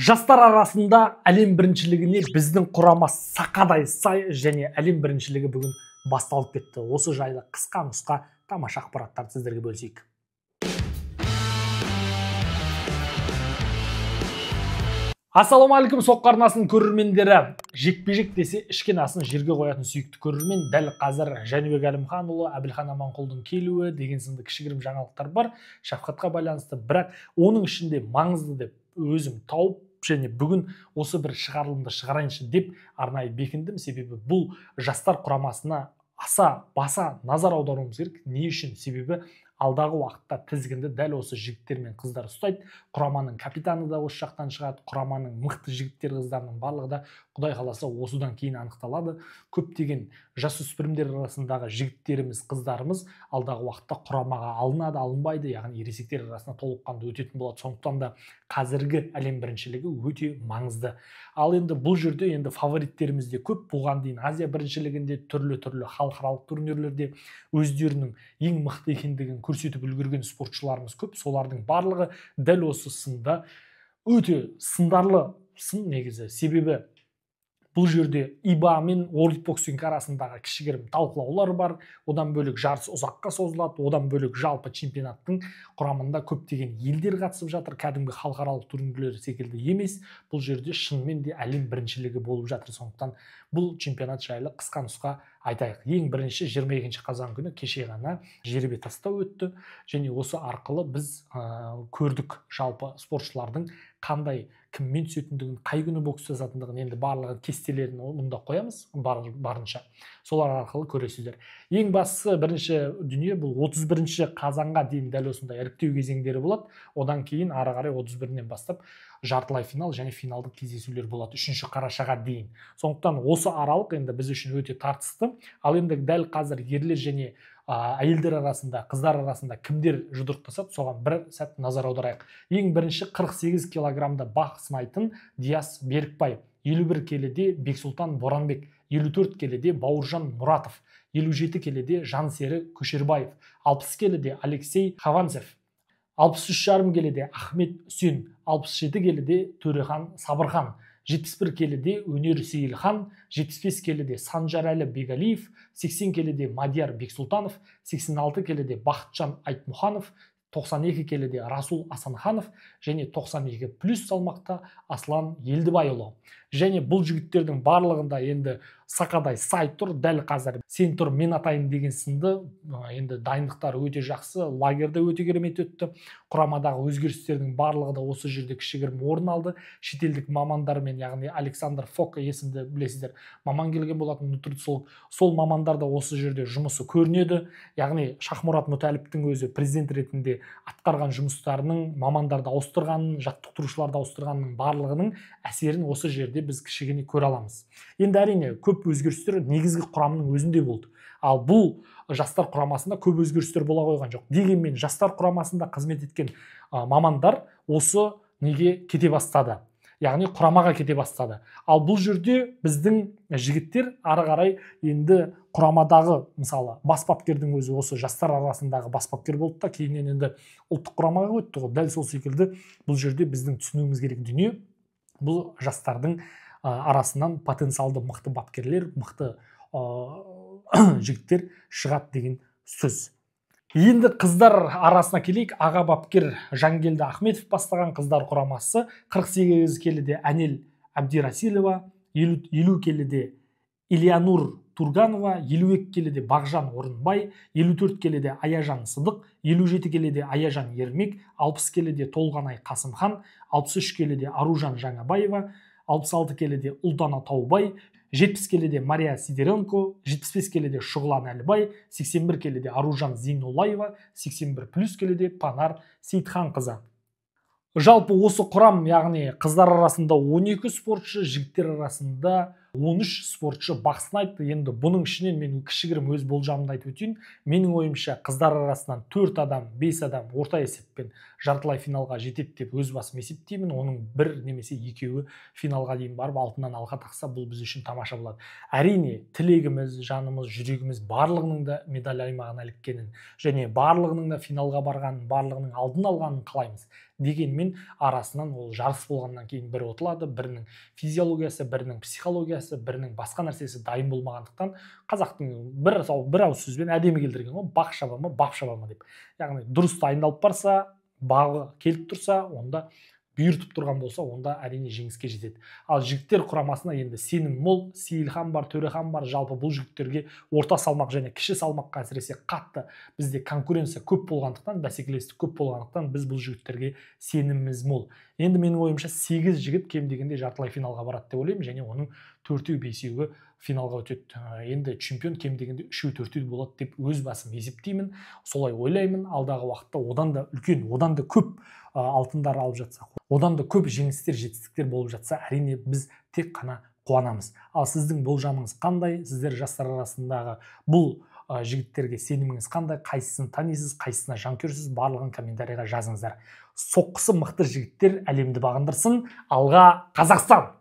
Жастар арасында әлем біріншілігіне біздің құрама сақадай сай және әлем біріншілігі бүгін басталып кетті. Осы жайлы қысқа нұсқа тамаша ақпараттарды сіздерге бөлісейік. Ассалаумағалейкум соққы арнасының көрермендері. Жекпе-жек десе ішкен асын жерге қоятын сүйікті көрермен дәл қазір Жәнібек Әлімханұлы, Әбілхан Аманқұлдың келуі деген сынды кішігірім жаңалықтар бар. Шафқатқа байланысты, бірақ оның ішінде маңызды деп өзім тауып және бүгін осы бір шығарылымды шығарайыншы деп арнайы бекіндім. Себебі бұл жастар құрамасына баса назар аударуымыз керек. Не үшін? Себебі алдағы уақытта тізгінді дәл осы жігіттер мен қыздар ұстайды. Құраманың капитаны да осы жақтан шығады. Құраманың мықты жігіттер қыздарының барлығы да Құдай қаласа осыдан кейін анықталады. Көптеген жасөспірімдер арасындағы жігіттеріміз, қыздарымыз алдағы уақытта құрамаға алынады, алынбайды, яғни ересектер арасында толыққанды өтетін болады. Сондықтан да қазіргі әлем біріншілігі өте маңызды. Ал енді бұл жерде енді фавориттеріміз де көп. Бұған дейін Азия біріншілігінде түрлі халықаралық турнирлерде өздерінің ең мықты екендігін көрсетіп үлгерген спортшыларымыз көп. Солардың барлығы дәл осы сында өте сындарлы сын негізі. Себебі бұл жерде ИБА мен World Boxing арасындағы кішігірім талқылаулар бар. Одан бөлек жарыс ұзаққа созылады. Одан бөлек жалпы чемпионаттың құрамында көптеген елдер қатысып жатыр. Кәдімгі халықаралық турнирлер секілді емес. Бұл жерде шынымен де әлем біріншілігі болып жатыр. Сондықтан бұл чемпионат жайлы қысқа нұсқа айтайық. Ең бірінші 22 қазан күні кеше ғана жеребе тастау өтті. Және осы арқылы біз көрдік жалпы спортшылардың қандай кіммен түсетіндігін, қай күні бокс жасатындығын, енді барлығы кестелерін мұнда қоямыз барынша. Солар арқылы көресіздер. Ең бастысы бірінші дүние бұл 31 қазанға дейін дәл осындай іріктеу кезеңдері болады. Одан кейін ары қарай 31-нен бастап жартылай финал және финалдық кездесулер болады 3 қарашаға дейін. Сондықтан осы аралық енді біз үшін өте тартысты. Ал енді дәл қазір ерлер және әйелдер арасында, қыздар арасында кімдер жұдырықтасады, соған бір сәт назар аударайық. Ең бірінші 48 килограммда бақ сынайтын Диас Берікбай, 51 келіде Бексұлтан Боранбек, 54 келіде Бауыржан Мұратов, 57 келіде Жансері Көшербаев, 60 келіде Алексей Хованцев, 63,5 келіде Ахмет Үсен, 67 келіде Төрехан Сабырхан, 71 келіде Өнер Сейілхан, 75 келіде Санжарәлі Бегалиев, 80 келіде Мадияр Бексұлтанов, 86 келіде Бақытжан Айтмұханов, 92 келіде Расул Асанханов және 92 плюс салмақта Аслан Елдібайұлы. Және бұл жігіттердің барлығында енді сақадай сай тұр. Дәл қазір сен тұр мен атайын деген сынды енді дайындықтары өте жақсы, лагерде өте керемет өтті. Құрамадағы өзгерістердің барлығы да осы жерде кішігірім орын алды. Шетелдік мамандармен, яғни Александр Фока есімді білесіздер, маман келген болатын. Сол мамандар да осы жерде жұмысы көрінеді. Яғни Шахмұрат Мүтәліптің өзі президент ретінде атқарған жұмыстарының, мамандарды ауыстырғанын, жаттықтырушыларды ауыстырғанның барлығының әсерін осы жерде біз кішігене көре аламыз. Енді әрине көп өзгерістер негізгі құрамның өзінде болды. Ал бұл жастар құрамасында көп өзгерістер бола қойған жоқ. Дегенмен жастар құрамасында қызмет еткен мамандар осы неге кете бастады. Яғни құрамаға кете бастады. Ал бұл жерде біздің жігіттер ары қарай енді құрамадағы, мысалы, бас бапкердің өзі осы жастар арасындағы бас бапкер болды да, кейіннен енді ұлттық құрамаға өтті ғой. Дәл сол секілді бұл жерде біздің түсінуіміз керек дүние, бұл жастардың арасынан потенциалды мықты бапкерлер, мықты жігіттер шығады деген сөз. Енді қыздар арасына келейік. Аға бапкер Жангелді Ахметов бастаған қыздар құрамасы 48 келіде Әнел Әбдирасилова, 50 келіде Ильянур Турганова, 52 келіде Бағжан Орынбай, 54 келіде Аяжан Сыдық, 57 келіде Аяжан Ермек, 60 келіде Толғанай Қасымхан, 63 келіде Аружан Жаңабаева, 66 келіде Ұлдана Таубай, 70 келіде Мария Сидеренко, 75 келіде Шұғылан Әлбай, 81 келіде Аружан Зейнулаева, 81 плюс келіде Панар Сейтхан қызы. Жалпы осы құрам, яғни қыздар арасында 12 спортшы, жігіттер арасында 13 спортшы бақ сынайды. Енді бұның ішінен мен кішігірім өз болжамымды айтып өтейін. Менің ойымша қыздар арасынан 4 адам, 5 адам орта есеппен жартылай финалға жетеді деп өз басым есептеймін. Оның бір немесе екеуі финалға дейін барып алтыннан алқа тақса, бұл біз үшін тамаша болады. Әрине, тілегіміз, жанымыз, жүрегіміз барлығының да медаль аймағына іліккенін және барлығының да финалға барғанын, барлығының алдын алғанын қалаймыз. Дегенмен арасынан ол жарыс болғаннан кейін бір ұтылады, бірінің физиологиясы, бірінің психологиясы, бірінің басқа нәрсесі дайын болмағандықтан қазақтың бір ауыз сөзбен әдемі келтірген ғой, бақ шаба ма, бап шаба ма деп. Яғни дұрыс дайындалып барса, бағы келіп тұрса, онда бұйыртып тұрған болса, онда әрине жеңіске жетеді. Ал жігіттер құрамасына енді сенім мол, Сейілхан бар, Төрехан бар. Жалпы бұл жігіттерге орта салмақ және кіші салмаққа әсіресе қатты бізде конкуренция көп болғандықтан, бәсекелестік көп болғандықтан біз бұл жігіттерге сеніміміз мол. Енді менің ойымша 8 жігіт кем дегенде жартылай финалға барады деп ойлаймын, және оның 4-5-і финалға өтеді. Енді чемпион кем дегенде 3-4 болады деп өз басым есептеймін. Солай ойлаймын. Алдағы уақытта одан да үлкен, одан да көп алтындар алып жатса, одан да көп жеңістер, жетістіктер болып жатса, әрине біз тек қана қуанамыз. Ал сіздің болжамыңыз қандай? Сіздер жастар арасындағы бұл жігіттерге сеніміңіз қандай? Қайсысын танисыз, қайсысына жанкүйерсіз? Барлығын комментарийға жазыңыздар. Соққысы мықты жігіттер әлемді бағындырсын. Алға Қазақстан!